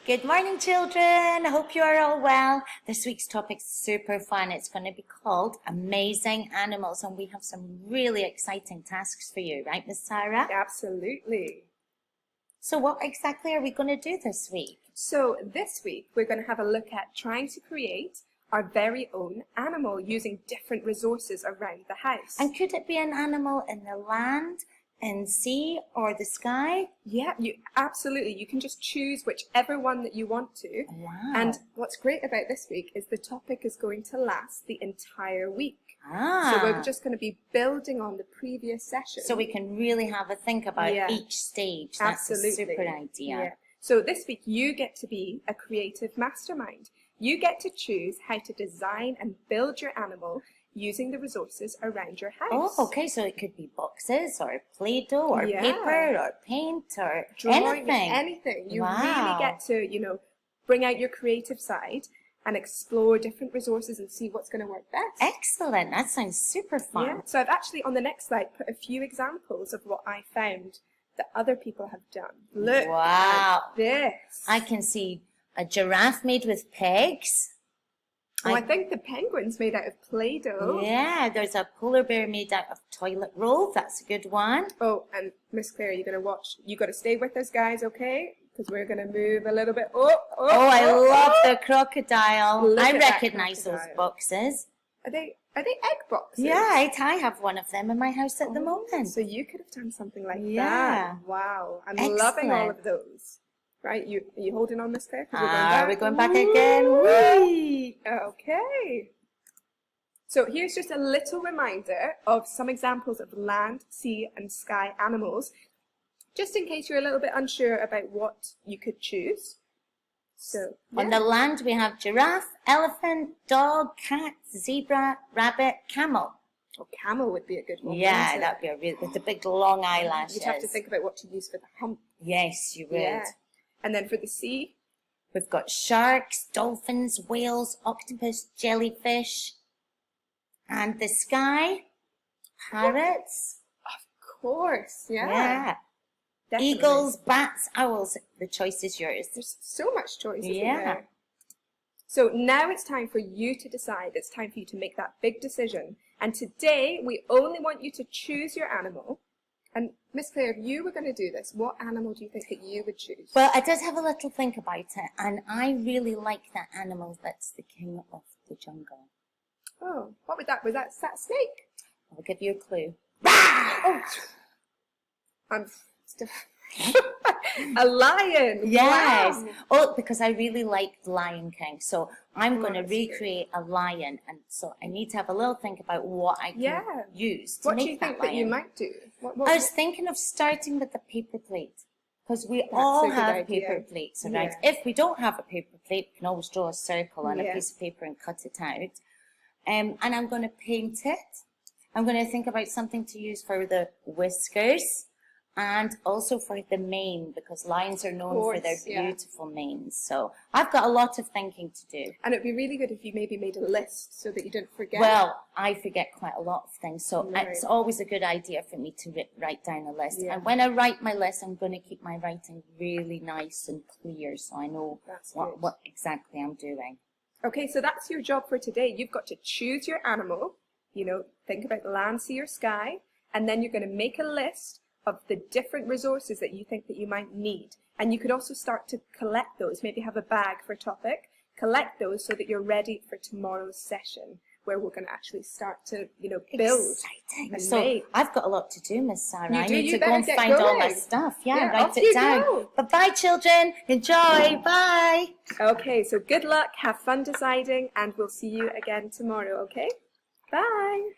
Good morning, children. I hope you are all well. This week's topic's super fun. It's going to be called Amazing Animals, and we have some really exciting tasks for you, right, Miss Sarah? Absolutely. So what exactly are we going to do this week? So this week, we're going to have a look at trying to create our very own animal using different resources around the house. And could it be an animal in the land, in sea, or the sky? Yeah, absolutely. You can just choose whichever one that you want to. Wow. And what's great about this week is the topic is going to last the entire week. Ah. So we're just going to be building on the previous session. So we can really have a think about each stage. That's Absolutely. a super idea. Yeah. So this week you get to be a creative mastermind. You get to choose how to design and build your animal using the resources around your house. Oh, okay. So it could be boxes or Play-Doh or paper or paint or drawing, anything. Anything. You really get to, bring out your creative side and explore different resources and see what's going to work best. Excellent. That sounds super fun. Yeah. So I've actually, on the next slide, put a few examples of what I found that other people have done. Look at this. I can see a giraffe made with pegs. Oh, I think the penguin's made out of Play-Doh. Yeah, there's a polar bear made out of toilet roll. That's a good one. Oh, and Miss Claire, you're going to watch. You got to stay with us, guys, okay? Because we're going to move a little bit. I love the crocodile. Look I at recognize that those crocodile. boxes. Are they egg boxes? Yeah, I have one of them in my house at the moment. So you could have done something like Yeah. that. Wow. I'm Excellent. loving all of those. Right, are you holding on, Miss Claire? We're going back again. Whee! Okay. So here's just a little reminder of some examples of land, sea and sky animals, just in case you're a little bit unsure about what you could choose. So on the land we have giraffe, elephant, dog, cat, zebra, rabbit, camel. Oh, camel would be a good one. Yeah, that'd be a real with the big long eyelashes. You'd have to think about what to use for the hump. Yes, you would. Yeah. And then for the sea, we've got sharks, dolphins, whales, octopus, jellyfish, and the sky, parrots. Of course, Yeah. Definitely. Eagles, bats, owls. The choice is yours. There's so much choice, isn't Yeah. there? So now it's time for you to decide. It's time for you to make that big decision. And today, we only want you to choose your animal. And Miss Claire, if you were going to do this, what animal do you think that you would choose? Well, I did have a little think about it, and I really like that animal that's the king of the jungle. Oh, what would that? Was that snake? I'll give you a clue. Oh, a lion. Yes. Wow. Oh, because I really like Lion King, so I'm going to recreate a lion, and so I need to have a little think about what I can use to what make do you think that that you lion. might do? I was thinking of starting with the paper plate, because we all have paper plates around. If we don't have a paper plate, we can always draw a circle on a piece of paper and cut it out. And I'm going to paint it. I'm going to think about something to use for the whiskers and also for the mane, because lions are known for their beautiful manes. So I've got a lot of thinking to do. And it'd be really good if you maybe made a list so that you didn't forget. Well, I forget quite a lot of things, so it's always a good idea for me to write down a list. And when I write my list, I'm going to keep my writing really nice and clear, so I know what exactly I'm doing. Okay, so that's your job for today. You've got to choose your animal, think about the land, sea or sky, and then you're going to make a list of the different resources that you think that you might need. And you could also start to collect those, maybe have a bag for a topic, collect those so that you're ready for tomorrow's session, where we're going to actually start to, build. Exciting. So make. I've got a lot to do, Miss Sarah. I need to go and find all my stuff. Yeah, write it down. Bye-bye, children. Enjoy. Bye. Okay, so good luck. Have fun deciding, and we'll see you again tomorrow, okay? Bye.